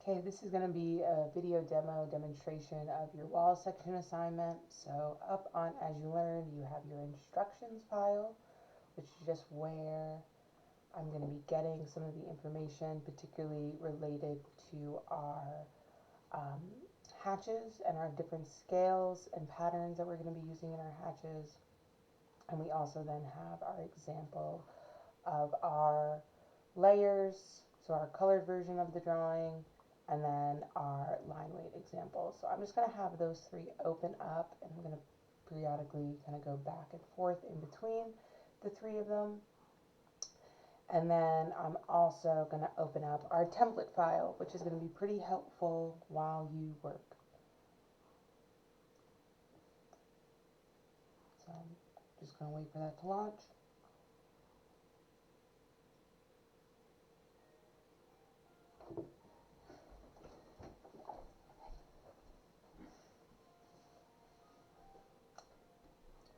Okay, this is going to be a video demonstration of your wall section assignment. So up on As You Learn, you have your instructions file, which is just where I'm going to be getting some of the information, particularly related to our um, hatches and our different scales and patterns that we're going to be using in our hatches. And we also then have our example of our layers, so our colored version of the drawing, and then our line weight example. So I'm just going to have those three open up, and I'm going to periodically kind of go back and forth in between the three of them. And then I'm also going to open up our template file, which is going to be pretty helpful while you work. So I'm just going to wait for that to launch.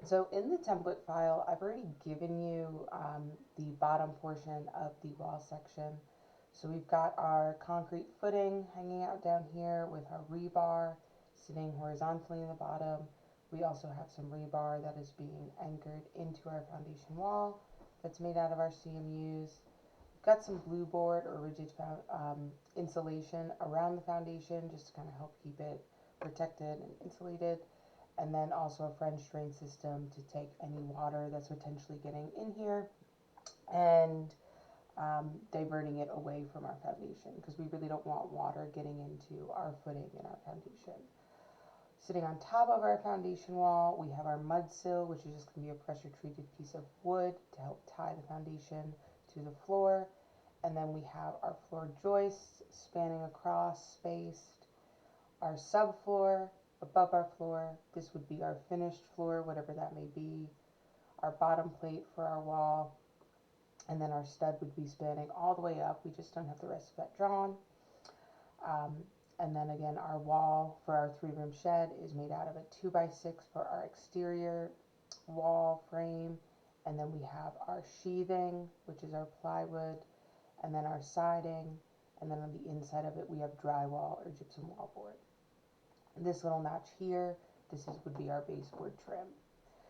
So in the template file, I've already given you the bottom portion of the wall section. So we've got our concrete footing hanging out down here with our rebar sitting horizontally in the bottom. We also have some rebar that is being anchored into our foundation wall that's made out of our CMUs. We've got some blue board or rigid insulation around the foundation just to kind of help keep it protected and insulated. And then also a French drain system to take any water that's potentially getting in here and diverting it away from our foundation, because we really don't want water getting into our footing and our foundation. Sitting on top of our foundation wall, we have our mud sill, which is just going to be a pressure treated piece of wood to help tie the foundation to the floor. And then we have our floor joists spanning across, spaced, our subfloor above our floor. This would be our finished floor, whatever that may be. Our bottom plate for our wall, and then our stud would be spanning all the way up. We just don't have the rest of that drawn. And then again, our wall for our 3-room shed is made out of a 2x6 for our exterior wall frame. And then we have our sheathing, which is our plywood, and then our siding. And then on the inside of it, we have drywall or gypsum wallboard. This little notch here, would be our baseboard trim.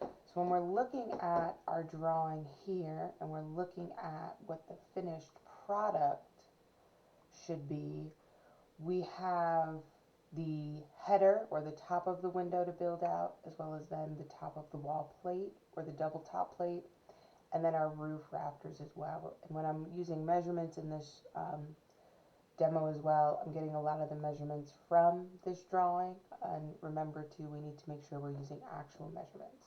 So when we're looking at our drawing here and we're looking at what the finished product should be, we have the header or the top of the window to build out, as well as then the top of the wall plate or the double top plate, and then our roof rafters as well. And when I'm using measurements in this demo as well, I'm getting a lot of the measurements from this drawing, and remember too, we need to make sure we're using actual measurements.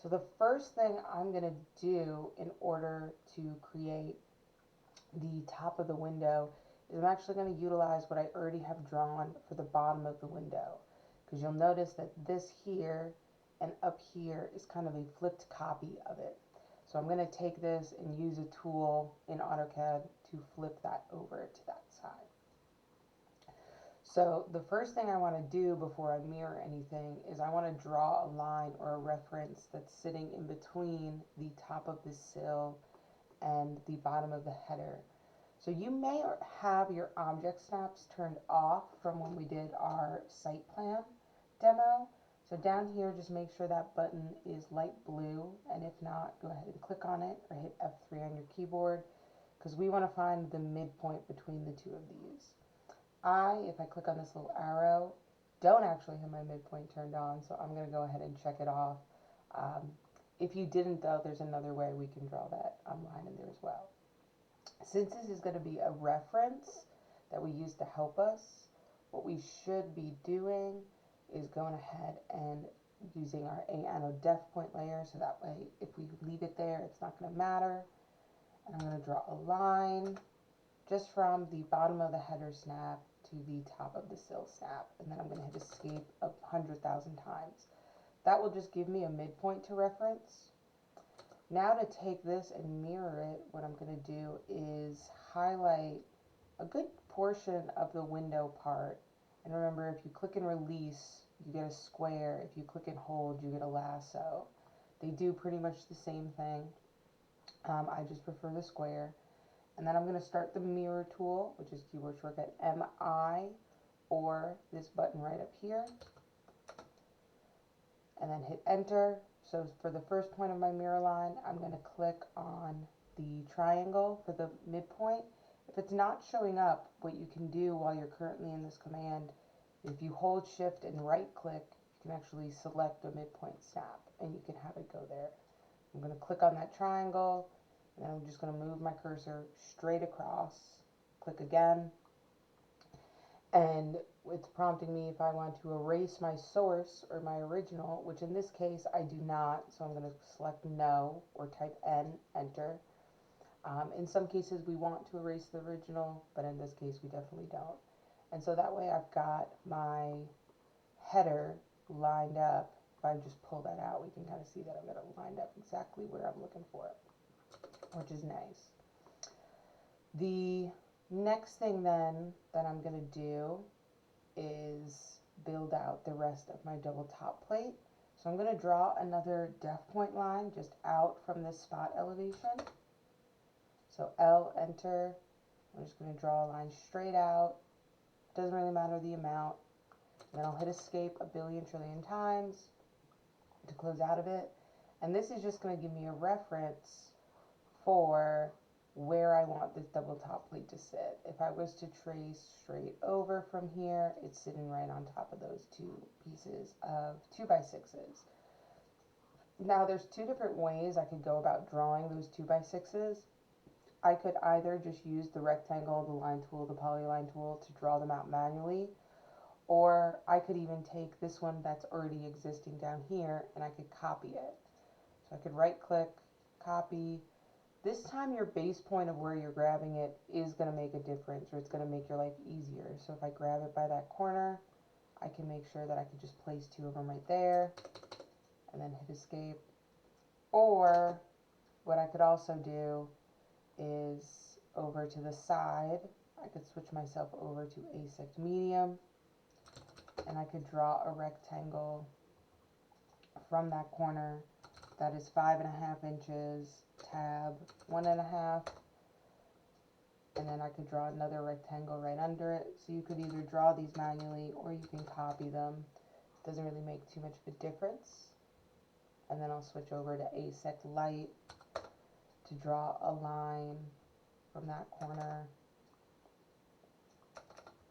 So the first thing I'm going to do in order to create the top of the window is I'm actually going to utilize what I already have drawn for the bottom of the window, because you'll notice that this here and up here is kind of a flipped copy of it. So I'm going to take this and use a tool in AutoCAD to flip that over to that side. So the first thing I want to do before I mirror anything is I want to draw a line or a reference that's sitting in between the top of the sill and the bottom of the header. So you may have your object snaps turned off from when we did our site plan demo. So down here, just make sure that button is light blue, and if not, go ahead and click on it or hit F3 on your keyboard, because we want to find the midpoint between the two of these. If I click on this little arrow, don't actually have my midpoint turned on, so I'm going to go ahead and check it off. If you didn't though, there's another way we can draw that line in there as well. Since this is going to be a reference that we use to help us, what we should be doing is going ahead and using our Anno def point layer, so that way if we leave it there, it's not going to matter. And I'm going to draw a line just from the bottom of the header snap to the top of the sill snap, and then I'm going to hit escape 100,000 times. That will just give me a midpoint to reference. Now to take this and mirror it, what I'm going to do is highlight a good portion of the window part. And remember, if you click and release, you get a square. If you click and hold, you get a lasso. They do pretty much the same thing. I just prefer the square. And then I'm going to start the mirror tool, which is keyboard shortcut MI, or this button right up here, and then hit enter. So for the first point of my mirror line, I'm going to click on the triangle for the midpoint. If it's not showing up, what you can do while you're currently in this command, if you hold shift and right click, you can actually select a midpoint snap and you can have it go there. I'm going to click on that triangle, and then I'm just going to move my cursor straight across, click again, and it's prompting me if I want to erase my source or my original, which in this case I do not, so I'm going to select no or type N, enter. In some cases we want to erase the original, but in this case we definitely don't. And so that way I've got my header lined up. If I just pull that out, we can kind of see that I've got it lined up exactly where I'm looking for it, which is nice. The next thing then that I'm going to do is build out the rest of my double top plate. So I'm going to draw another def point line just out from this spot elevation. So L, enter. I'm just going to draw a line straight out. Doesn't really matter the amount. And then I'll hit escape a billion trillion times to close out of it. And this is just going to give me a reference for where I want this double top plate to sit. If I was to trace straight over from here, it's sitting right on top of those two pieces of 2x6s. Now there's two different ways I could go about drawing those 2x6s. I could either just use the rectangle, the line tool, the polyline tool to draw them out manually, or I could even take this one that's already existing down here and I could copy it. So I could right click, copy. This time your base point of where you're grabbing it is going to make a difference, or it's going to make your life easier. So if I grab it by that corner, I can make sure that I can just place two of them right there and then hit escape. Or what I could also do is over to the side, I could switch myself over to asect medium, and I could draw a rectangle from that corner that is 5.5 inches, tab 1.5, and then I could draw another rectangle right under it. So you could either draw these manually or you can copy them. Doesn't really make too much of a difference. And then I'll switch over to asect light to draw a line from that corner.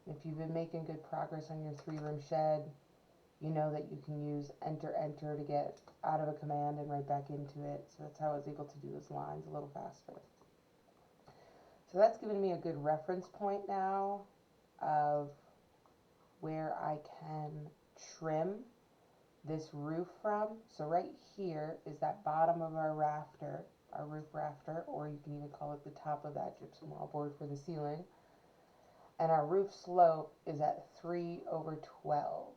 If you've been making good progress on your 3-room shed, you know that you can use enter to get out of a command and right back into it. So that's how I was able to do those lines a little faster. So that's given me a good reference point now of where I can trim this roof from. So right here is that bottom of our rafter, our roof rafter, or you can even call it the top of that gypsum wall board for the ceiling. And our roof slope is at 3/12.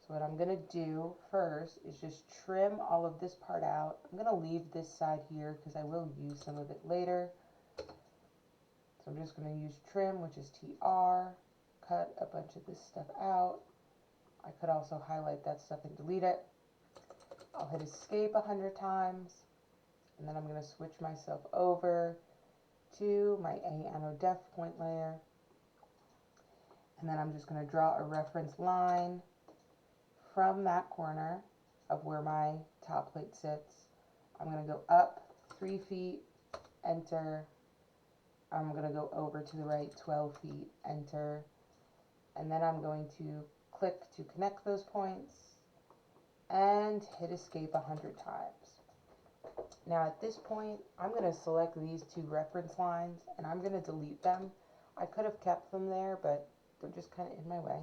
So what I'm going to do first is just trim all of this part out. I'm going to leave this side here because I will use some of it later. So I'm just going to use trim, which is TR, cut a bunch of this stuff out. I could also highlight that stuff and delete it. I'll hit escape 100 times, and then I'm going to switch myself over to my Anno def point layer. And then I'm just going to draw a reference line from that corner of where my top plate sits. I'm going to go up 3 feet, enter. I'm going to go over to the right 12 feet, enter. And then I'm going to click to connect those points and hit escape 100 times. Now at this point, I'm going to select these two reference lines and I'm going to delete them. I could have kept them there, but they're just kind of in my way.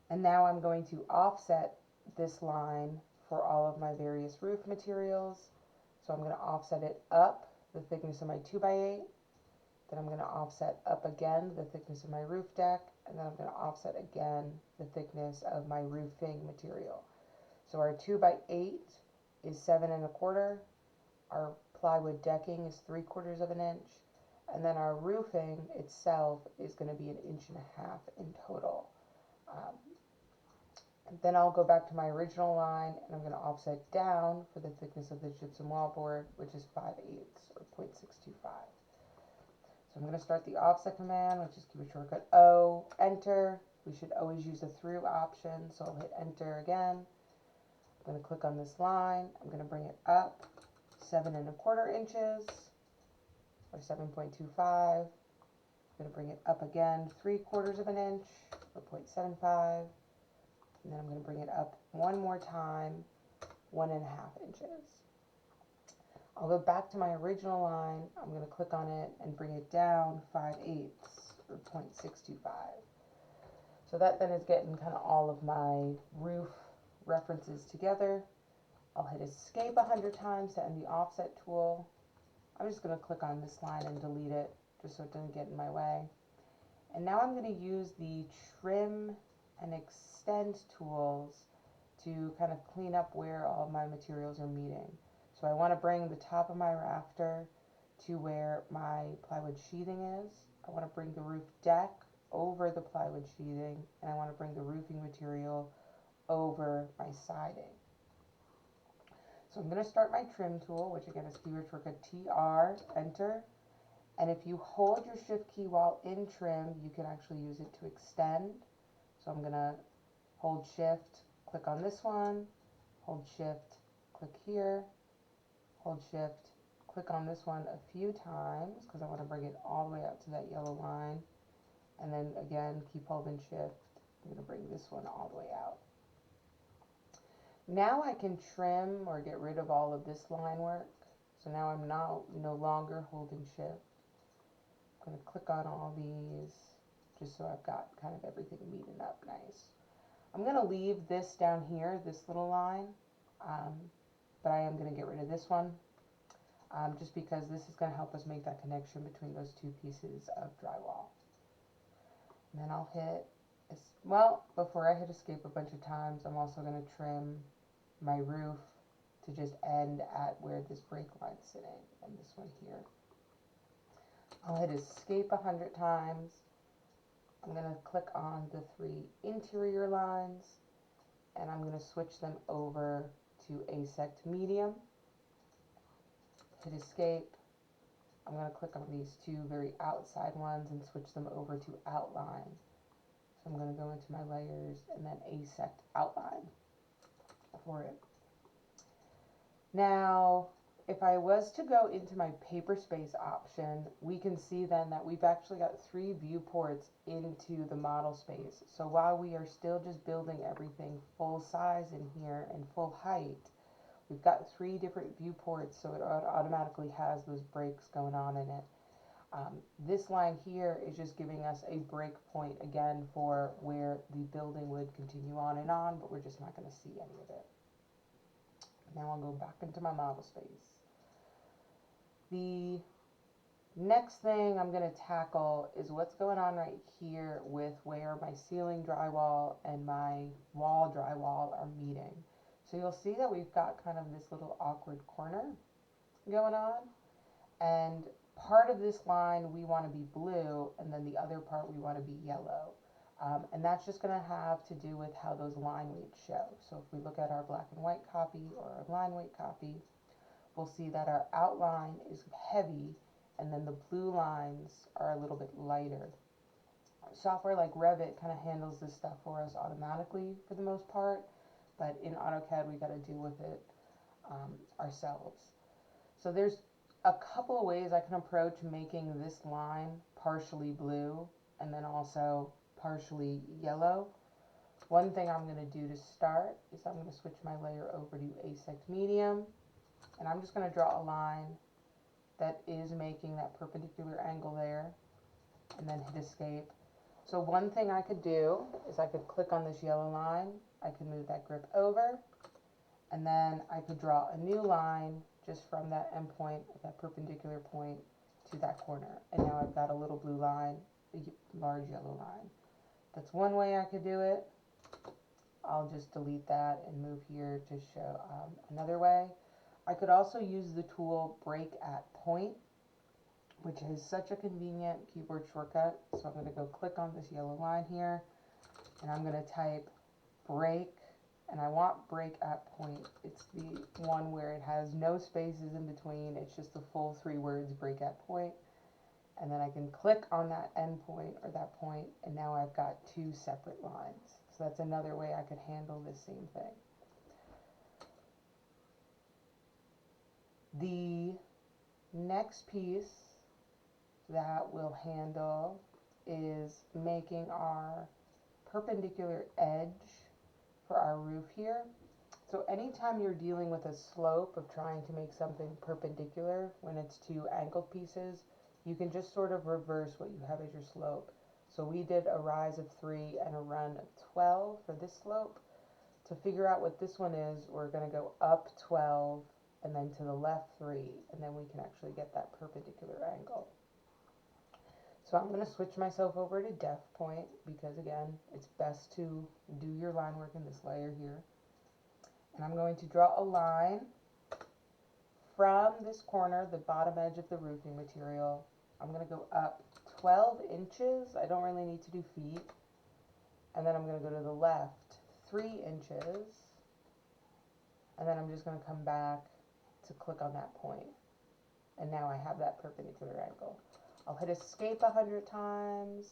And now I'm going to offset this line for all of my various roof materials. So I'm going to offset it up the thickness of my 2x8. Then I'm going to offset up again the thickness of my roof deck. And then I'm going to offset again the thickness of my roofing material. So our 2x8 is 7 1/4. Our plywood decking is 3/4 of an inch. And then our roofing itself is going to be 1.5 inches in total. Then I'll go back to my original line and I'm going to offset down for the thickness of the gypsum wallboard, which is 5/8 or 0.625. So I'm going to start the offset command, which is keyword shortcut O, enter. We should always use the through option, so I'll hit enter again. I'm going to click on this line. I'm going to bring it up 7¼ inches or 7.25. I'm going to bring it up again 3/4 of an inch or 0.75. And then I'm going to bring it up one more time, 1½ inches. I'll go back to my original line. I'm going to click on it and bring it down 5/8 or 0.625. So that then is getting kind of all of my roof references together. I'll hit escape 100 times to end the offset tool. I'm just going to click on this line and delete it just so it doesn't get in my way. And now I'm going to use the trim and extend tools to kind of clean up where all my materials are meeting. So I want to bring the top of my rafter to where my plywood sheathing is. I want to bring the roof deck over the plywood sheathing, and I want to bring the roofing material over my siding. So I'm going to start my trim tool, which again is keyword shortcut TR, enter. And if you hold your shift key while in trim, you can actually use it to extend. So I'm going to hold shift, click on this one, hold shift, click here, hold shift, click on this one a few times because I want to bring it all the way out to that yellow line. And then again, keep holding shift. I'm going to bring this one all the way out. Now I can trim or get rid of all of this line work. So now I'm no longer holding shift. I'm going to click on all these just so I've got kind of everything meeting up nice. I'm going to leave this down here, this little line, but I am going to get rid of this one just because this is going to help us make that connection between those two pieces of drywall. And then I'll hit, well, before I hit escape a bunch of times, I'm also going to trim my roof to just end at where this break line's sitting, and this one here. I'll hit escape 100 times. I'm going to click on the 3 interior lines, and I'm going to switch them over to asect medium. Hit escape. I'm going to click on these 2 very outside ones and switch them over to outline. So I'm going to go into my layers and then asect outline for it. Now, if I was to go into my paper space option, we can see then that we've actually got 3 viewports into the model space. So while we are still just building everything full size in here and full height, we've got 3 different viewports, so it automatically has those breaks going on in it. This line here is just giving us a break point again for where the building would continue on, but we're just not going to see any of it. Now I'll go back into my model space. The next thing I'm going to tackle is what's going on right here with where my ceiling drywall and my wall drywall are meeting. So you'll see that we've got kind of this little awkward corner going on, and part of this line we want to be blue, and then the other part we want to be yellow. And that's just going to have to do with how those line weights show. So if we look at our black and white copy or our line weight copy, we'll see that our outline is heavy, and then the blue lines are a little bit lighter. Software like Revit kind of handles this stuff for us automatically for the most part, but in AutoCAD we got to deal with it ourselves. So there's a couple of ways I can approach making this line partially blue and then also partially yellow. One thing I'm going to do to start is I'm going to switch my layer over to asect medium, and I'm just going to draw a line that is making that perpendicular angle there, and then hit escape. So one thing I could do is I could click on this yellow line, I could move that grip over, and then I could draw a new line just from that endpoint, that perpendicular point to that corner. And now I've got a little blue line, a large yellow line. That's one way I could do it. I'll just delete that and move here to show another way. I could also use the tool break at point, which is such a convenient keyboard shortcut. So I'm going to go click on this yellow line here, and I'm going to type break, and I want break at point. It's the one where it has no spaces in between. It's just the full 3 words, break at point. And then I can click on that end point or that point, and now I've got 2 separate lines. So that's another way I could handle this same thing. The next piece that we'll handle is making our perpendicular edge for our roof here. So anytime you're dealing with a slope of trying to make something perpendicular when it's 2 angled pieces, you can just sort of reverse what you have as your slope. So we did a rise of 3 and a run of 12 for this slope. To figure out what this one is, we're going to go up 12 and then to the left 3, and then we can actually get that perpendicular angle. So I'm going to switch myself over to def point because, again, it's best to do your line work in this layer here. And I'm going to draw a line from this corner, the bottom edge of the roofing material. I'm going to go up 12 inches. I don't really need to do feet. And then I'm going to go to the left 3 inches. And then I'm just going to come back to click on that point. And now I have that perpendicular angle. I'll hit escape 100 times.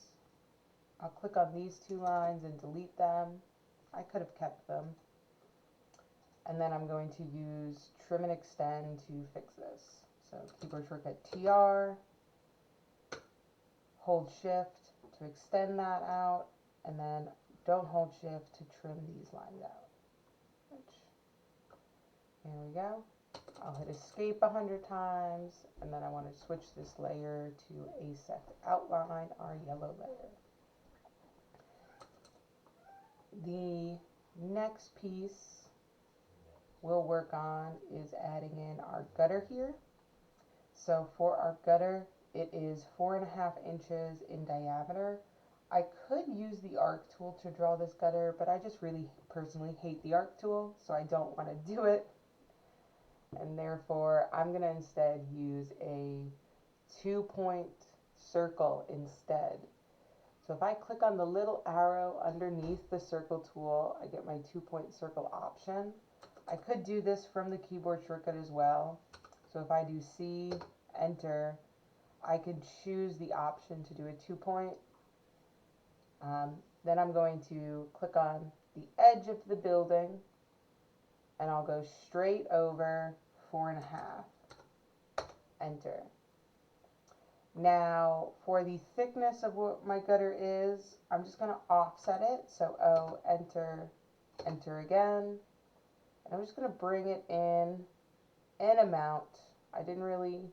I'll click on these 2 lines and delete them. I could have kept them. And then I'm going to use trim and extend to fix this. So keyboard shortcut TR, hold shift to extend that out, and then don't hold shift to trim these lines out. There we go. I'll hit escape 100 times, and then I want to switch this layer to asect outline, our yellow layer. The next piece we'll work on is adding in our gutter here. So for our gutter, it is 4.5 inches in diameter. I could use the arc tool to draw this gutter, but I just really personally hate the arc tool, so I don't want to do it. And therefore, I'm going to instead use a 2-point circle instead. So if I click on the little arrow underneath the circle tool, I get my 2-point circle option. I could do this from the keyboard shortcut as well. So if I do C, enter, I could choose the option to do a 2-point. Then I'm going to click on the edge of the building, and I'll go straight over 4.5. Enter. Now, for the thickness of what my gutter is, I'm just going to offset it. So O, enter, enter again. And I'm just going to bring it in an amount. I didn't really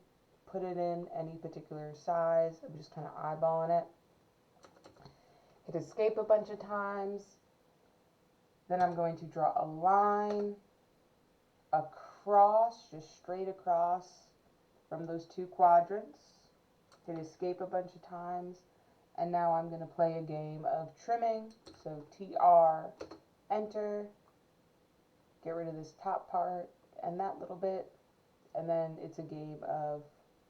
put it in any particular size. I'm just kind of eyeballing it. Hit escape a bunch of times. Then I'm going to draw a line across, just straight across from those 2 quadrants. Hit escape a bunch of times. And now I'm going to play a game of trimming. So TR, enter, get rid of this top part and that little bit. And then it's a game of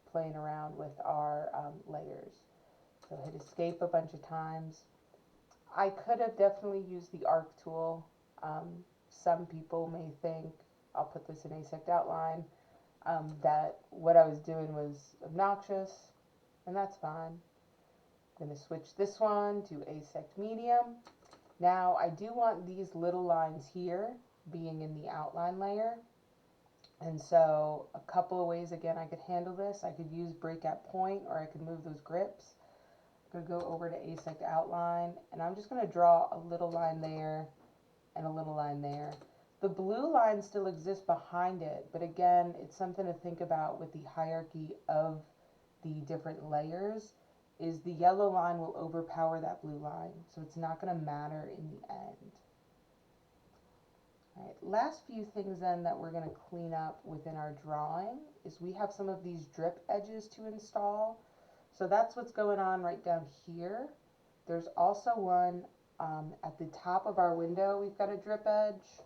playing around with our layers. So hit escape a bunch of times. I could have definitely used the arc tool. Some people may think, I'll put this in asect outline, that what I was doing was obnoxious, and that's fine. I'm going to switch this one to asect medium. Now I do want these little lines here being in the outline layer. And so a couple of ways, again, I could handle this. I could use break at point, or I could move those grips. I'm going to go over to asect outline, and I'm just going to draw a little line there and a little line there. The blue line still exists behind it, but again, it's something to think about with the hierarchy of the different layers, is the yellow line will overpower that blue line, so it's not going to matter in the end. All right, last few things then that we're going to clean up within our drawing is we have some of these drip edges to install. So that's what's going on right down here. There's also one at the top of our window, we've got a drip edge.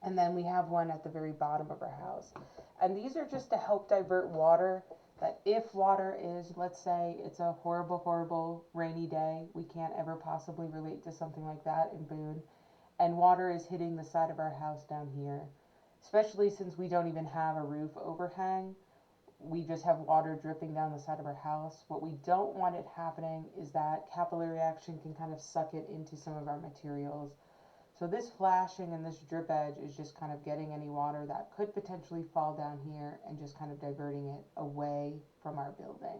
And then we have one at the very bottom of our house. And these are just to help divert water, that if water is, let's say it's a horrible, horrible rainy day, we can't ever possibly relate to something like that in Boone. and water is hitting the side of our house down here, especially since we don't even have a roof overhang. We just have water dripping down the side of our house. What we don't want it happening is that capillary action can kind of suck it into some of our materials. So this flashing and this drip edge is just kind of getting any water that could potentially fall down here and just kind of diverting it away from our building.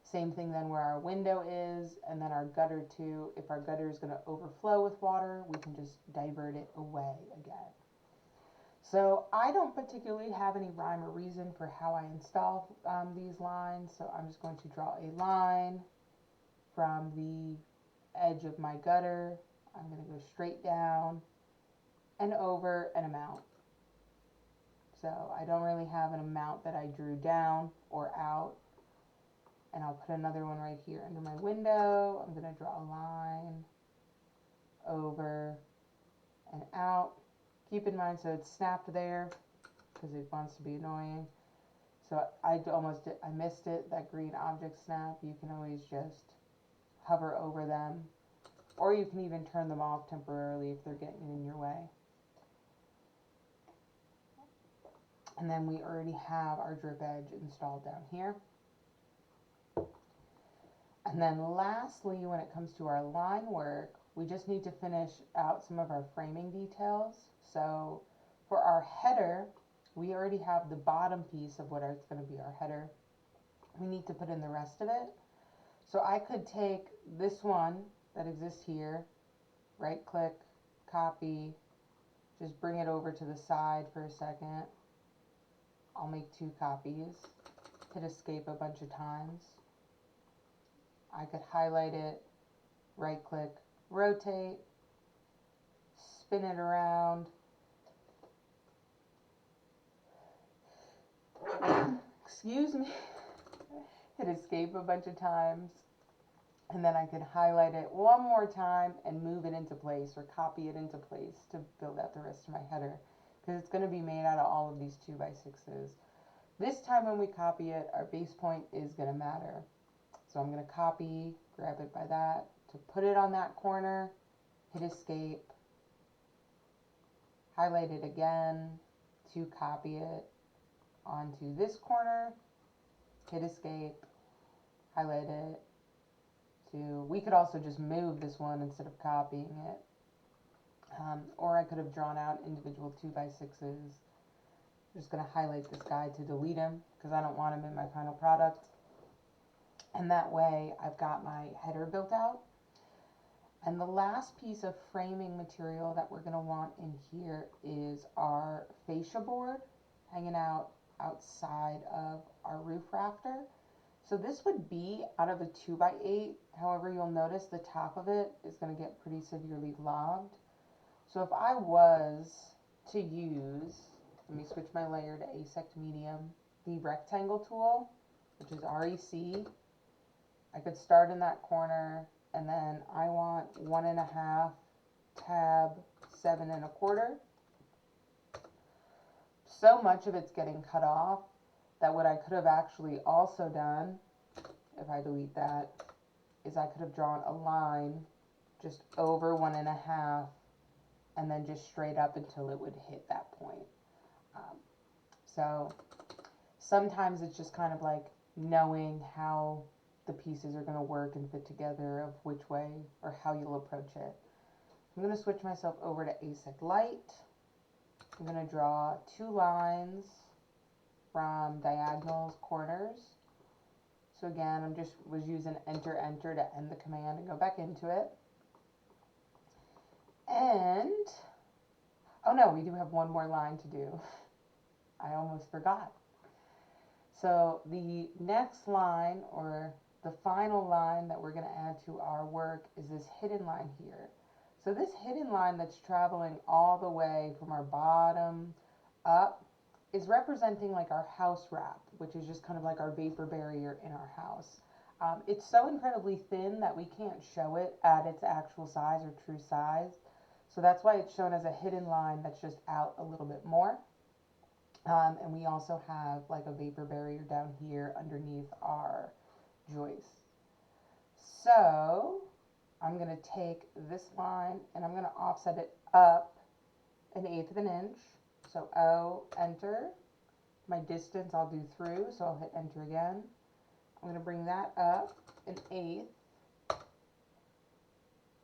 Same thing then where our window is, and then our gutter too. If our gutter is going to overflow with water, we can just divert it away again. So I don't particularly have any rhyme or reason for how I install these lines. So I'm just going to draw a line from the edge of my gutter. I'm going to go straight down and over an amount. So I don't really have an amount that I drew down or out. And I'll put another one right here under my window. I'm going to draw a line over and out. Keep in mind, so it's snapped there because it wants to be annoying. So I missed it, that green object snap. You can always just hover over them, or you can even turn them off temporarily if they're getting in your way. And then we already have our drip edge installed down here. And then lastly, when it comes to our line work, we just need to finish out some of our framing details. So for our header, we already have the bottom piece of what is going to be our header. We need to put in the rest of it. So I could take this one that exists here, right click, copy, just bring it over to the side for a second. I'll make 2 copies, hit escape a bunch of times. I could highlight it, right click, rotate, spin it around, excuse me, hit escape a bunch of times, and then I could highlight it one more time and move it into place or copy it into place to build out the rest of my header, because it's going to be made out of all of these 2x6s. This time when we copy it, our base point is going to matter. So I'm going to copy, grab it by that, to put it on that corner, hit escape, highlight it again, to copy it onto this corner, hit escape, highlight it, we could also just move this one instead of copying it. Or I could have drawn out individual 2x6s. I'm just going to highlight this guy to delete him because I don't want him in my final product. And that way I've got my header built out. And the last piece of framing material that we're going to want in here is our fascia board hanging out outside of our roof rafter. So this would be out of a 2x8. However, you'll notice the top of it is going to get pretty severely logged. So if I was to use, let me switch my layer to Asect Medium, the rectangle tool, which is REC. I could start in that corner, and then I want 1.5 tab 7 1/4. So much of it's getting cut off that what I could have actually also done, if I delete that, is I could have drawn a line just over 1.5 and then just straight up until it would hit that point. So sometimes it's just kind of like knowing how the pieces are going to work and fit together, of which way or how you'll approach it. I'm going to switch myself over to Asect Light. I'm going to draw 2 lines from diagonals, corners. So again, I'm just was using enter to end the command and go back into it. And, oh no, we do have one more line to do. I almost forgot. So the next line, or the final line that we're going to add to our work, is this hidden line here. So this hidden line that's traveling all the way from our bottom up is representing like our house wrap, which is just kind of like our vapor barrier in our house. It's so incredibly thin that we can't show it at its actual size or true size. So that's why it's shown as a hidden line that's just out a little bit more. And we also have like a vapor barrier down here underneath our joist. So I'm going to take this line and I'm going to offset it up 1/8 of an inch. So O, enter. My distance I'll do through, so I'll hit enter again. I'm going to bring that up 1/8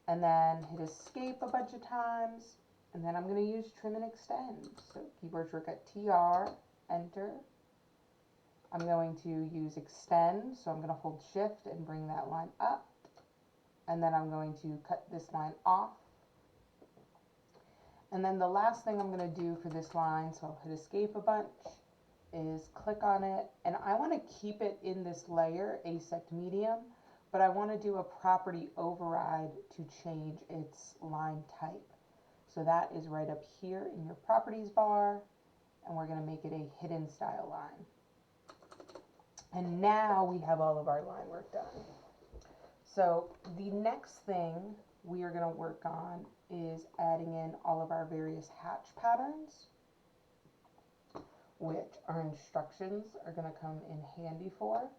and then hit escape a bunch of times, and then I'm going to use trim and extend. So keyboard shortcut TR, enter. I'm going to use extend, so I'm going to hold shift and bring that line up, and then I'm going to cut this line off. And then the last thing I'm going to do for this line, so I'll hit escape a bunch, is click on it, and I want to keep it in this layer, asect medium, but I want to do a property override to change its line type. So that is right up here in your properties bar, and we're going to make it a hidden style line. And now we have all of our line work done. So the next thing we are going to work on is adding in all of our various hatch patterns, which our instructions are going to come in handy for.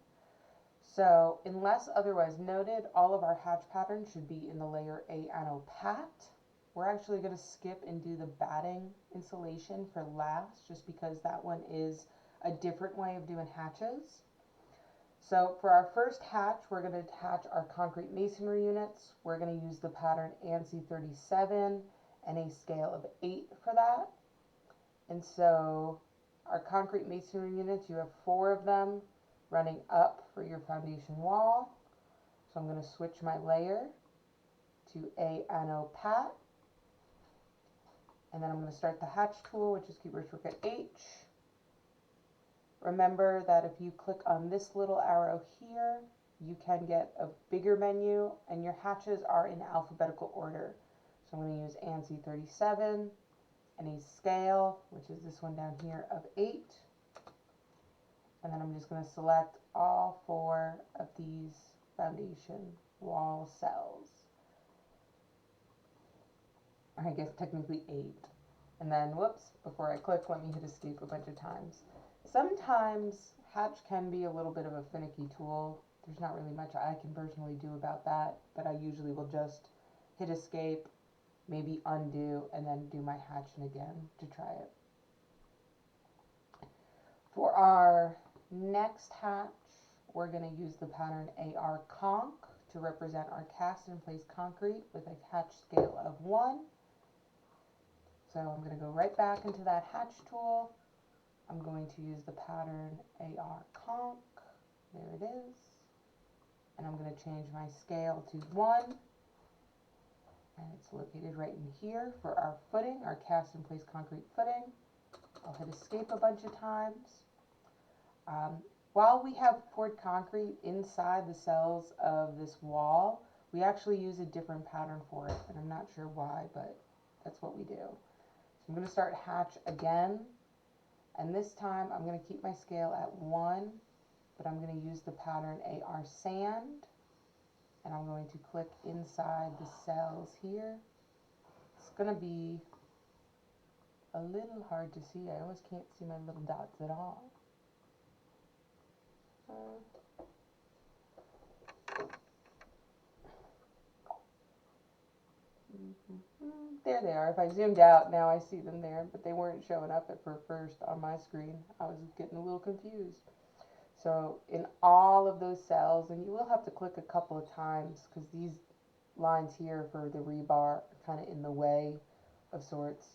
So unless otherwise noted, all of our hatch patterns should be in the layer Annotate. We're actually going to skip and do the batting insulation for last, just because that one is a different way of doing hatches. So for our first hatch, we're going to attach our concrete masonry units. We're going to use the pattern ANSI 37 and a scale of 8 for that. And so our concrete masonry units, you have 4 of them running up for your foundation wall. So I'm going to switch my layer to Annotate. And then I'm going to start the hatch tool, which is keyboard shortcut H. Remember that if you click on this little arrow here, you can get a bigger menu, and your hatches are in alphabetical order. So I'm going to use ANSI 37 and a scale, which is this one down here, of 8. And then I'm just going to select all 4 of these foundation wall cells. Or I guess technically 8. And then, whoops, before I click, let me hit escape a bunch of times. Sometimes hatch can be a little bit of a finicky tool. There's not really much I can personally do about that, but I usually will just hit escape, maybe undo, and then do my hatching again to try it. For our next hatch, we're going to use the pattern AR Conc to represent our cast in place concrete with a hatch scale of 1. So I'm going to go right back into that hatch tool. I'm going to use the pattern AR Conc. There it is. And I'm going to change my scale to 1. And it's located right in here for our footing, our cast in place concrete footing. I'll hit escape a bunch of times. While we have poured concrete inside the cells of this wall, we actually use a different pattern for it, and I'm not sure why, but that's what we do. So I'm going to start hatch again, and this time I'm going to keep my scale at 1, but I'm going to use the pattern AR Sand, and I'm going to click inside the cells here. It's going to be a little hard to see. I almost can't see my little dots at all. There they are. If I zoomed out, now I see them there, but they weren't showing up at first on my screen. I was getting a little confused. So in all of those cells, and you will have to click a couple of times because these lines here for the rebar are kind of in the way of sorts.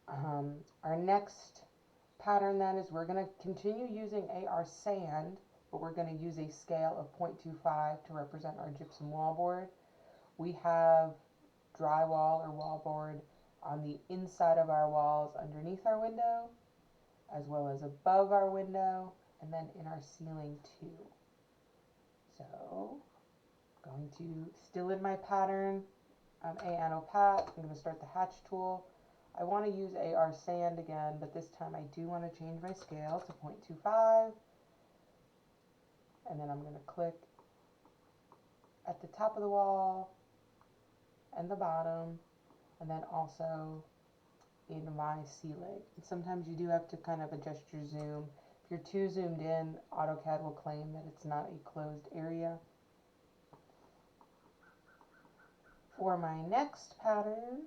Our next pattern then is we're going to continue using AR Sand, but we're going to use a scale of 0.25 to represent our gypsum wallboard. We have drywall or wallboard on the inside of our walls underneath our window, as well as above our window, and then in our ceiling too. So, going to, still in my pattern, Annotate, I'm going to start the hatch tool. I want to use AR Sand again, but this time I do want to change my scale to 0.25. And then I'm going to click at the top of the wall and the bottom, and then also in my ceiling. And sometimes you do have to kind of adjust your zoom. If you're too zoomed in, AutoCAD will claim that it's not a closed area. For my next pattern,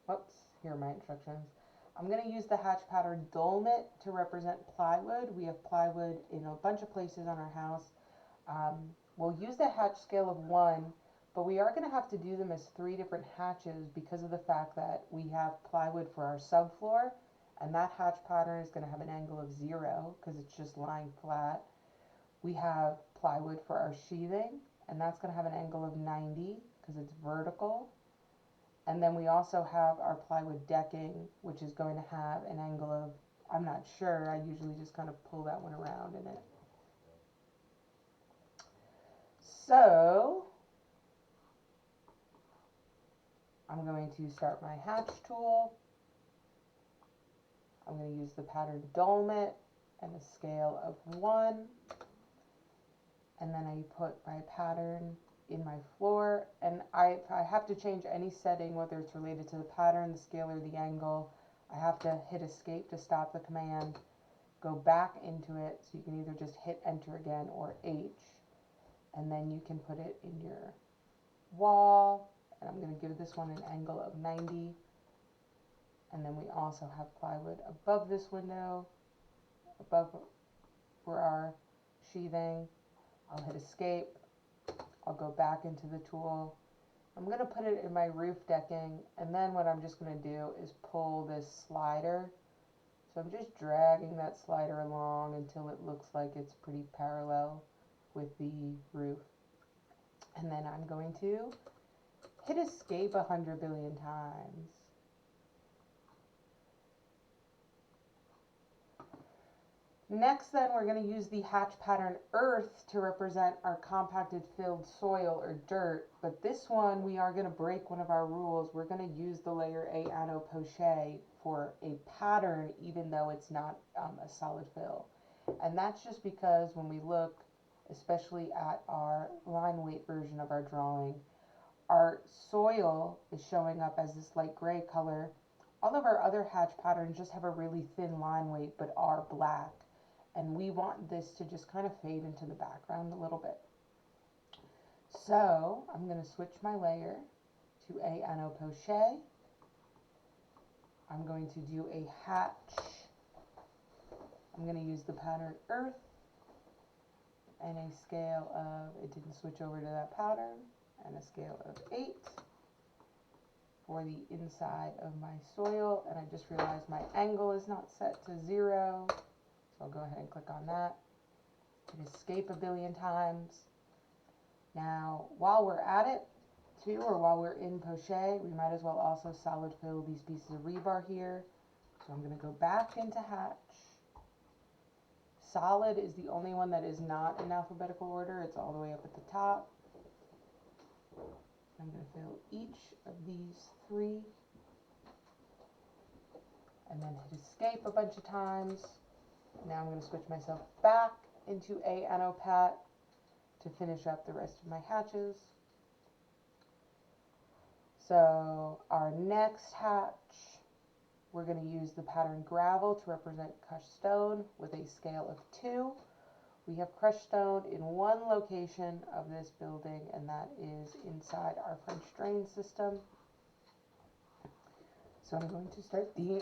whoops, here are my instructions. I'm going to use the hatch pattern Dolmet to represent plywood. We have plywood in a bunch of places on our house. We'll use the hatch scale of 1, but we are going to have to do them as 3 different hatches because of the fact that we have plywood for our subfloor, and that hatch pattern is going to have an angle of 0 because it's just lying flat. We have plywood for our sheathing, and that's going to have an angle of 90 because it's vertical. And then we also have our plywood decking, which is going to have an angle of, I'm not sure, I usually just kind of pull that one around in it. So, I'm going to start my hatch tool. I'm going to use the pattern Dolmet and a scale of 1. And then I put my pattern in my floor, and I have to change any setting, whether it's related to the pattern, the scale, or the angle. I have to hit escape to stop the command, go back into it, so you can either just hit enter again or H, and then you can put it in your wall. And I'm going to give this one an angle of 90. And then we also have plywood above this window, above for our sheathing. I'll hit escape. I'll go back into the tool. I'm going to put it in my roof decking, and then what I'm just going to do is pull this slider. So I'm just dragging that slider along until it looks like it's pretty parallel with the roof. And then I'm going to hit escape 100 billion times. Next, then, we're going to use the hatch pattern Earth to represent our compacted filled soil or dirt. But this one, we are going to break one of our rules. We're going to use the layer Annotation for a pattern, even though it's not a solid fill. And that's just because when we look, especially at our line weight version of our drawing, our soil is showing up as this light gray color. All of our other hatch patterns just have a really thin line weight, but are black. And we want this to just kind of fade into the background a little bit. So I'm going to switch my layer to Annotation. I'm going to do a hatch. I'm going to use the pattern Earth and a scale of, it didn't switch over to that pattern, and a scale of 8 for the inside of my soil. And I just realized my angle is not set to 0. So I'll go ahead and click on that. Hit escape 1 billion times. Now, while we're at it, too, or while we're in poche, we might as well also solid fill these pieces of rebar here. So I'm going to go back into hatch. Solid is the only one that is not in alphabetical order. It's all the way up at the top. I'm going to fill each of these 3. And then hit escape a bunch of times. Now I'm going to switch myself back into Annopat to finish up the rest of my hatches. So our next hatch, we're going to use the pattern Gravel to represent crushed stone with a scale of 2. We have crushed stone in one location of this building, and that is inside our French drain system. So I'm going to start the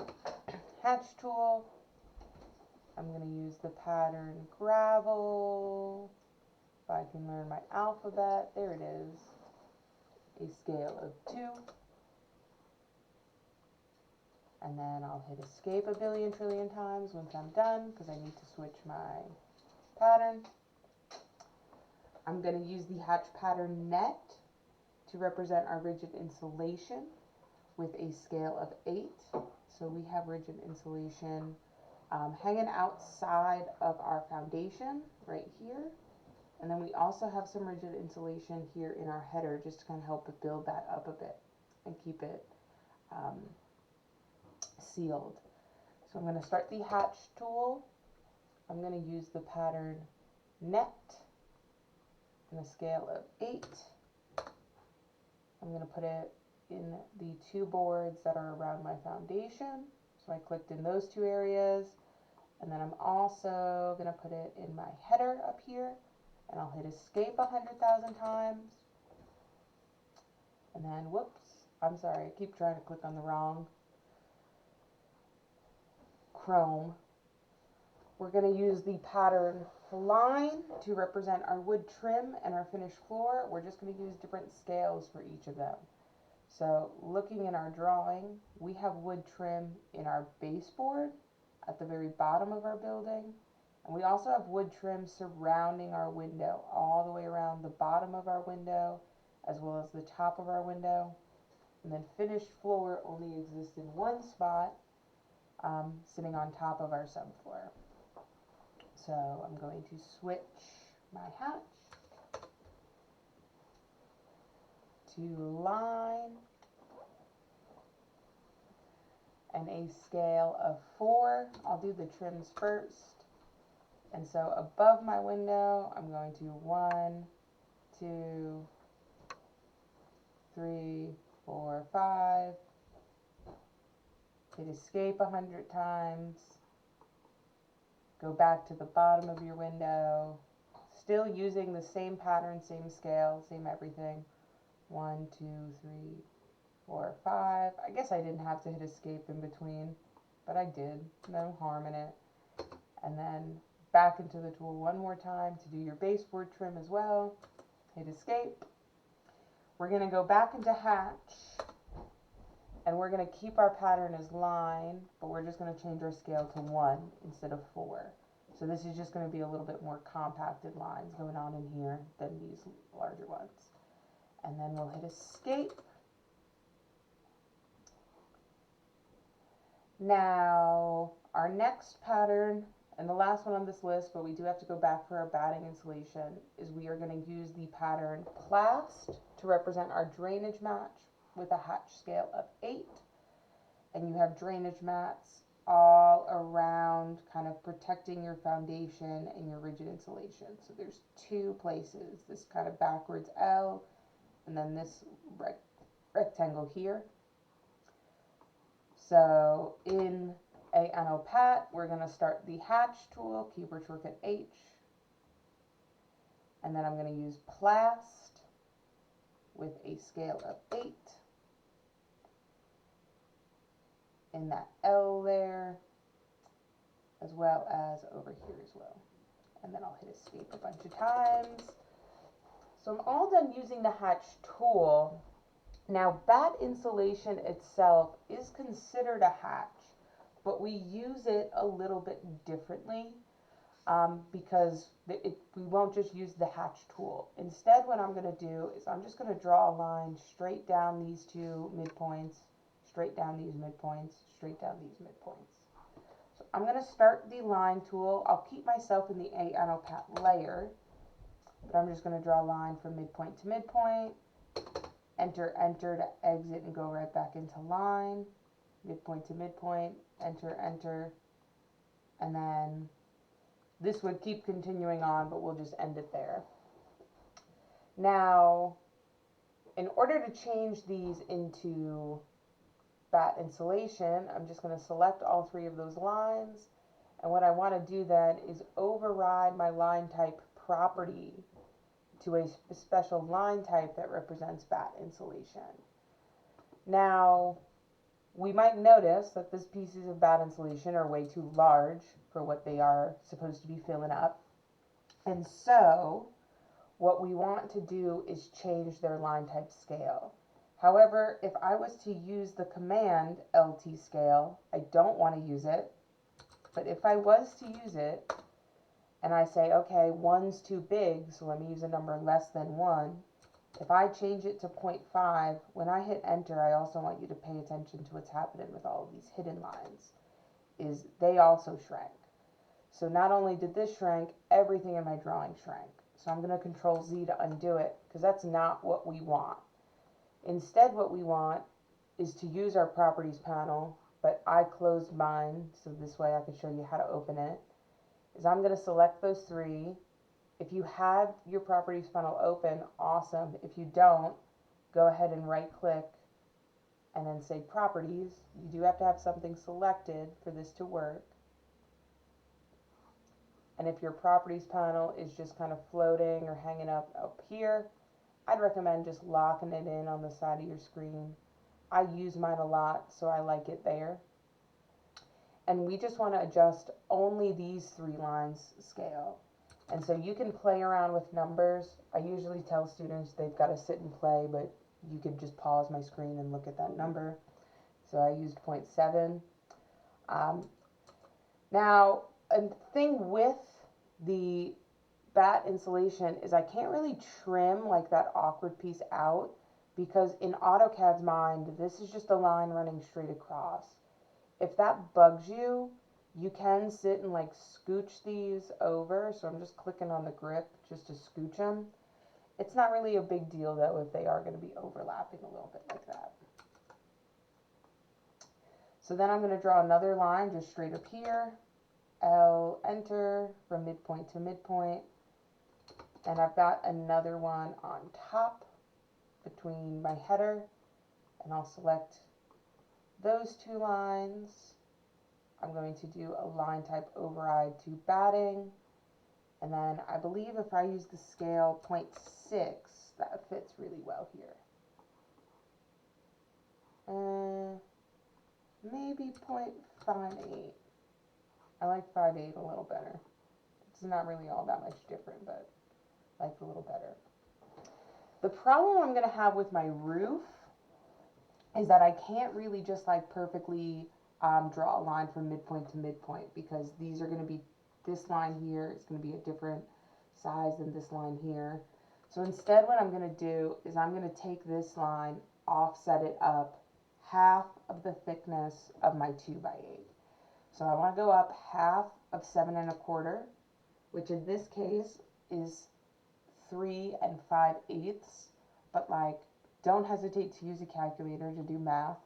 hatch tool. I'm going to use the pattern Gravel. If I can learn my alphabet, there it is. A scale of 2. And then I'll hit escape 1 billion trillion times once I'm done, because I need to switch my pattern. I'm going to use the hatch pattern Net to represent our rigid insulation with a scale of 8. So we have rigid insulation hanging outside of our foundation right here. And then we also have some rigid insulation here in our header just to kind of help build that up a bit and keep it sealed. So I'm going to start the hatch tool. I'm going to use the pattern Net and a scale of 8. I'm going to put it in the 2 boards that are around my foundation. So I clicked in those 2 areas, and then I'm also going to put it in my header up here, and I'll hit escape 100,000 times. And then, whoops, I'm sorry, I keep trying to click on the wrong chrome. We're going to use the pattern line to represent our wood trim and our finished floor. We're just going to use different scales for each of them. So looking in our drawing, we have wood trim in our baseboard at the very bottom of our building. And we also have wood trim surrounding our window, all the way around the bottom of our window, as well as the top of our window. And then finished floor only exists in one spot, sitting on top of our subfloor. So I'm going to switch my hatch to line and a scale of 4. I'll do the trims first. And so above my window, I'm going to 1, 2, 3, 4, 5. Hit escape 100 times. Go back to the bottom of your window. Still using the same pattern, same scale, same everything. 1, 2, 3, 4, 5. I guess I didn't have to hit escape in between, but I did. No harm in it. And then back into the tool one more time to do your baseboard trim as well. Hit escape. We're going to go back into hatch, and we're going to keep our pattern as line, but we're just going to change our scale to 1 instead of 4. So this is just going to be a little bit more compacted lines going on in here than these larger ones. And then we'll hit escape. Now, our next pattern, and the last one on this list, but we do have to go back for our batting insulation, is we are going to use the pattern plast to represent our drainage match with a hatch scale of 8. And you have drainage mats all around, kind of protecting your foundation and your rigid insulation. So there's 2 places, this kind of backwards L, and then this rectangle here. So in a Annotation, we're going to start the hatch tool, keyword shortcut H, and then I'm going to use plast with a scale of 8 in that L there, as well as over here as well. And then I'll hit escape a bunch of times. So I'm all done using the hatch tool. Now, bat insulation itself is considered a hatch, but we use it a little bit differently because we won't just use the hatch tool. Instead, what I'm going to do is I'm just going to draw a line straight down these 2 midpoints, straight down these midpoints, straight down these midpoints. So I'm going to start the line tool. I'll keep myself in the Annotation layer, but I'm just going to draw a line from midpoint to midpoint. Enter, enter to exit and go right back into line, midpoint to midpoint, enter, enter, and then this would keep continuing on, but we'll just end it there. Now, in order to change these into bat insulation, I'm just going to select all 3 of those lines, and what I want to do then is override my line type property to a special line type that represents bat insulation. Now, we might notice that these pieces of bat insulation are way too large for what they are supposed to be filling up. And so, what we want to do is change their line type scale. However, if I was to use the command LT scale, I don't want to use it. But if I was to use it, and I say, okay, 1's too big, so let me use a number less than 1. If I change it to 0.5, when I hit enter, I also want you to pay attention to what's happening with all of these hidden lines, is they also shrank. So not only did this shrink, everything in my drawing shrank. So I'm going to Control Z to undo it, because that's not what we want. Instead, what we want is to use our properties panel, but I closed mine, so this way I can show you how to open it. Is I'm going to select those 3. If you have your properties panel open, awesome. If you don't, go ahead and right click and then say properties. You do have to have something selected for this to work. And if your properties panel is just kind of floating or hanging up here, I'd recommend just locking it in on the side of your screen. I use mine a lot, so I like it there. And we just want to adjust only these 3 lines scale. And so you can play around with numbers. I usually tell students they've got to sit and play, but you could just pause my screen and look at that number. So I used 0.7. Now, a thing with the batt insulation is I can't really trim like that awkward piece out, because in AutoCAD's mind, this is just a line running straight across. If that bugs you, you can sit and like scooch these over. So I'm just clicking on the grip just to scooch them. It's not really a big deal though if they are going to be overlapping a little bit like that. So then I'm going to draw another line just straight up here. L, enter, from midpoint to midpoint. And I've got another one on top between my header. And I'll select those 2 lines. I'm going to do a line type override to batting. And then I believe if I use the scale 0.6, that fits really well here. Maybe 0.58. I like 5/8 a little better. It's not really all that much different, but I like a little better. The problem I'm going to have with my roof is that I can't really just like perfectly draw a line from midpoint to midpoint, because these are going to be, this line here is going to be a different size than this line here. So instead what I'm going to do is I'm going to take this line, offset it up half of the thickness of my 2x8. So I want to go up half of 7 1/4, which in this case is 3 5/8, but like, don't hesitate to use a calculator to do math.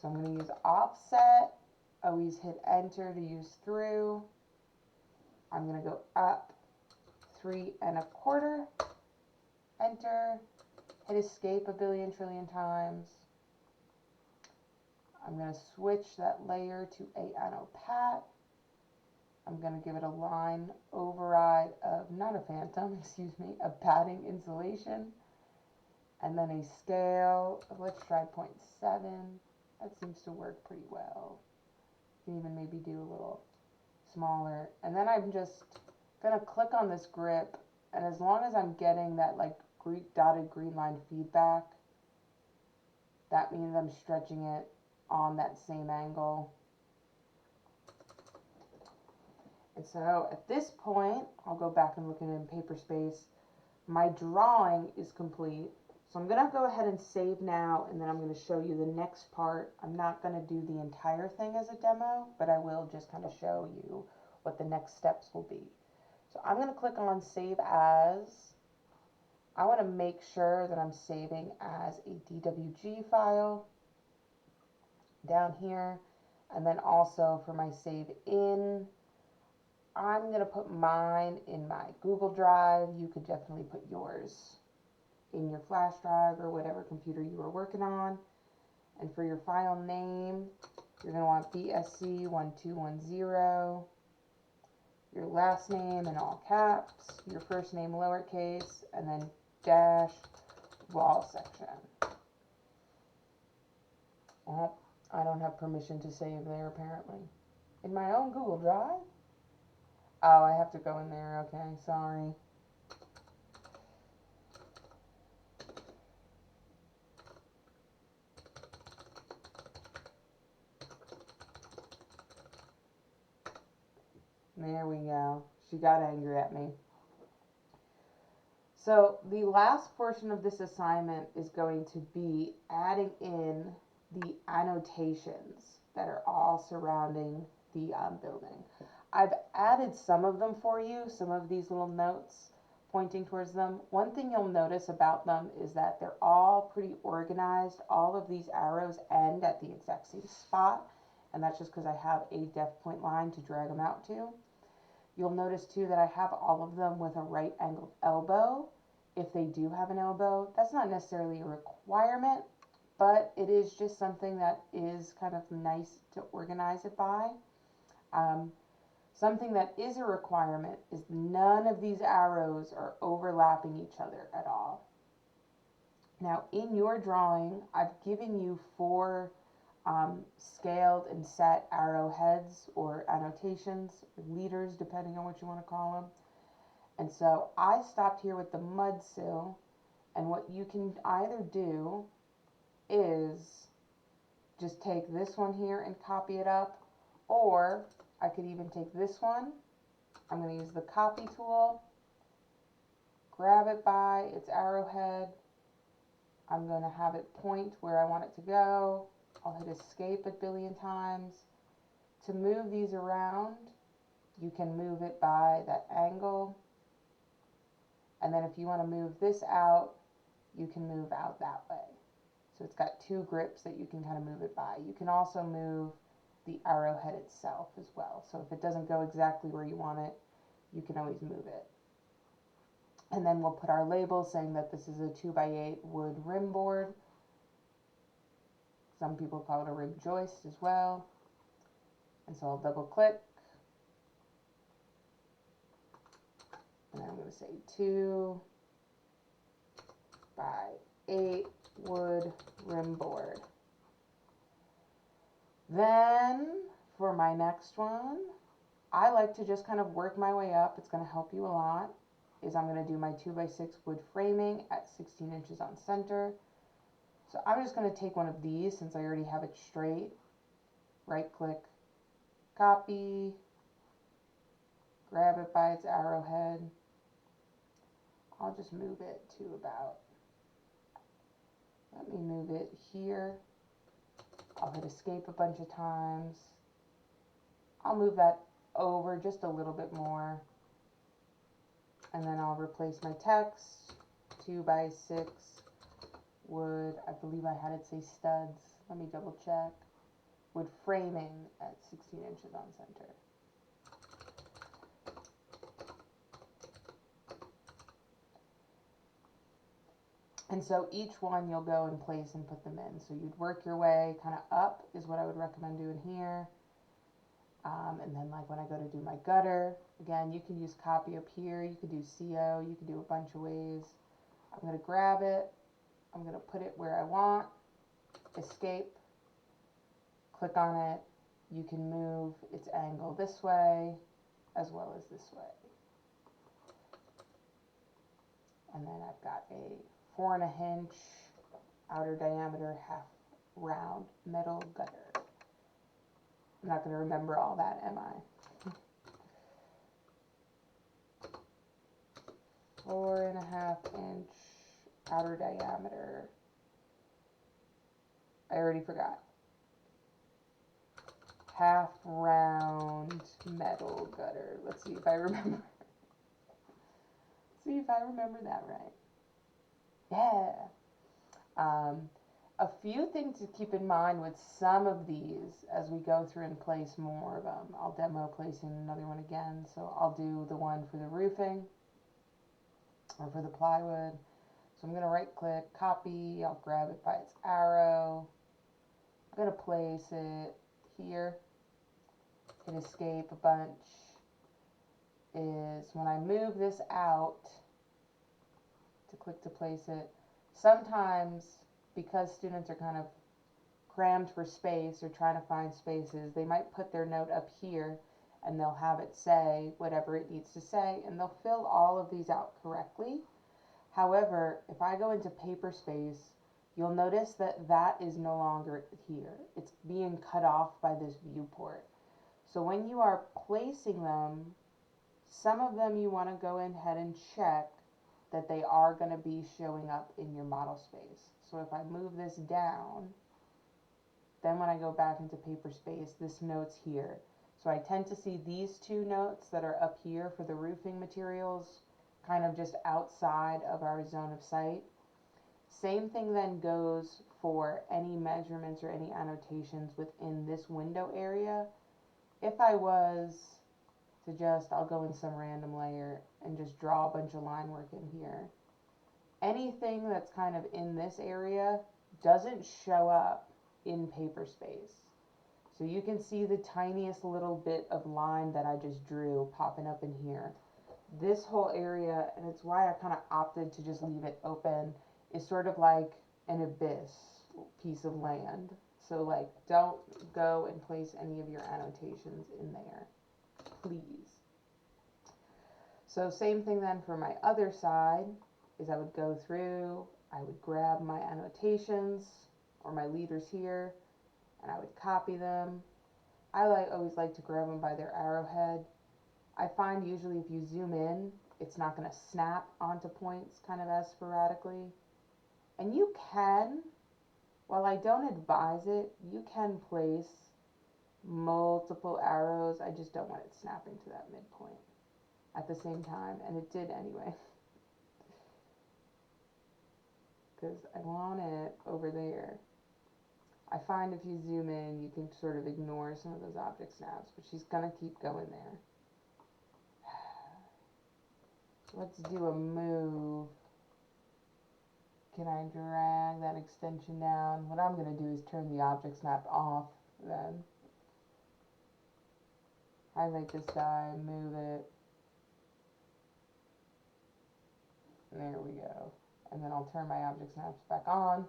So I'm going to use offset, always hit enter to use through. I'm going to go up 3 1/4, enter, hit escape a billion trillion times. I'm going to switch that layer to Annotation. I'm going to give it a line override of, not a phantom, excuse me, a batting insulation. And then a scale of, let's try 0.7. That seems to work pretty well. You can even maybe do a little smaller. And then I'm just going to click on this grip. And as long as I'm getting that like dotted green line feedback, that means I'm stretching it on that same angle. And so at this point, I'll go back and look at it in paper space. My drawing is complete. So I'm going to go ahead and save now, and then I'm going to show you the next part. I'm not going to do the entire thing as a demo, but I will just kind of show you what the next steps will be. So I'm going to click on Save As. I want to make sure that I'm saving as a DWG file down here. And then also for my save in, I'm going to put mine in my Google Drive. You could definitely put yours in your flash drive or whatever computer you were working on. And for your file name, you're going to want BSC 1210, your last name in all caps, your first name lowercase, and then dash wall section. Well, I don't have permission to save there apparently. In my own Google Drive? Oh, I have to go in there. Okay, sorry. There we go. She got angry at me. So the last portion of this assignment is going to be adding in the annotations that are all surrounding the building. I've added some of them for you, some of these little notes pointing towards them. One thing you'll notice about them is that they're all pretty organized. All of these arrows end at the exact same spot, and that's just because I have a def point line to drag them out to. You'll notice too that I have all of them with a right angled elbow. If they do have an elbow, that's not necessarily a requirement, but it is just something that is kind of nice to organize it by. Something that is a requirement is none of these arrows are overlapping each other at all. Now in your drawing, I've given you 4 scaled and set arrowheads or annotations, leaders, depending on what you want to call them. And so I stopped here with the mud sill, and what you can either do is just take this one here and copy it up, or I could even take this one. I'm going to use the copy tool, grab it by its arrowhead. I'm going to have it point where I want it to go. I'll hit escape a billion times. To move these around, you can move it by that angle. And then if you want to move this out, you can move out that way. So it's got 2 grips that you can kind of move it by. You can also move the arrowhead itself as well. So if it doesn't go exactly where you want it, you can always move it. And then we'll put our label saying that this is a 2x8 wood rim board. Some people call it a rim joist as well. And so I'll double click. And then I'm going to say 2x8 wood rim board. Then for my next one, I like to just kind of work my way up. It's going to help you a lot. Is I'm going to do my 2x6 wood framing at 16 inches on center. So I'm just going to take one of these since I already have it straight. Right click, copy, grab it by its arrowhead. I'll just move it to about, let me move it here. I'll hit escape a bunch of times. I'll move that over just a little bit more. And then I'll replace my text, 2x6 wood, I believe I had it say studs. Let me double check. Wood framing at 16 inches on center. And so each one you'll go in place and put them in. So you'd work your way kind of up is what I would recommend doing here. And then like when I go to do my gutter, again, you can use copy up here. You could do CO. You could do a bunch of ways. I'm going to grab it. I'm going to put it where I want. Escape. Click on it. You can move its angle this way as well as this way. And then I've got a 4.5 inch outer diameter half round metal gutter. I'm not going to remember all that, am I? 4.5 inch outer diameter. I already forgot. Half round metal gutter. Let's see if I remember. See if I remember that right. Yeah. A few things to keep in mind with some of these as we go through and place more of them. I'll demo placing another one again. So I'll do the one for the roofing or for the plywood. So I'm going to right click, copy. I'll grab it by its arrow. I'm going to place it here. Hit escape a bunch. Is when I move this out to click to place it, sometimes because students are kind of crammed for space or trying to find spaces, they might put their note up here and they'll have it say whatever it needs to say, and they'll fill all of these out correctly. However, if I go into paper space, you'll notice that that is no longer here. It's being cut off by this viewport. So when you are placing them, some of them you want to go ahead and check that they are going to be showing up in your model space. So if I move this down, then when I go back into paper space, this note's here. So I tend to see these 2 notes that are up here for the roofing materials, kind of just outside of our zone of sight. Same thing then goes for any measurements or any annotations within this window area. If I was to just, I'll go in some random layer and just draw a bunch of line work in here. Anything that's kind of in this area doesn't show up in paper space. So you can see the tiniest little bit of line that I just drew popping up in here. This whole area, and it's why I kind of opted to just leave it open, is sort of like an abyss piece of land. So like, don't go and place any of your annotations in there, please. So same thing then for my other side is I would go through, I would grab my annotations or my leaders here, and I would copy them. I always like to grab them by their arrowhead. I find usually if you zoom in, it's not going to snap onto points kind of as sporadically. And you can, while I don't advise it, you can place multiple arrows. I just don't want it snapping to that midpoint at the same time, and it did anyway. Because I want it over there. I find if you zoom in, you can sort of ignore some of those object snaps, but she's gonna keep going there. Let's do a move. Can I drag that extension down? What I'm gonna do is turn the object snap off then. Highlight this guy, move it. There we go. And then I'll turn my object snaps back on.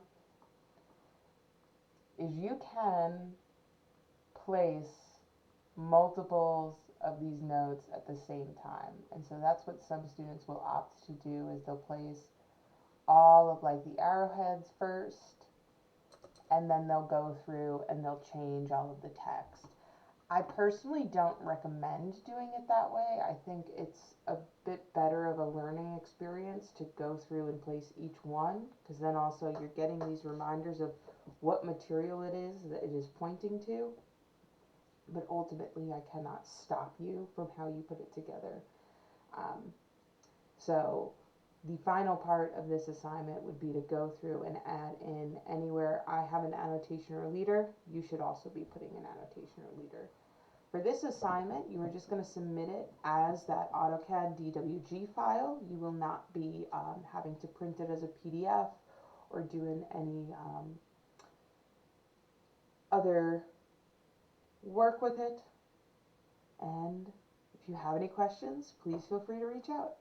Is you can place multiples of these notes at the same time. And so that's what some students will opt to do, is they'll place all of like the arrowheads first, and then they'll go through and they'll change all of the text. I personally don't recommend doing it that way. I think it's a bit better of a learning experience to go through and place each one, because then also you're getting these reminders of what material it is that it is pointing to. But ultimately, I cannot stop you from how you put it together. So the final part of this assignment would be to go through and add in anywhere I have an annotation or leader, you should also be putting an annotation or leader. For this assignment, you are just going to submit it as that AutoCAD DWG file. You will not be having to print it as a PDF or doing any other work with it. And if you have any questions, please feel free to reach out.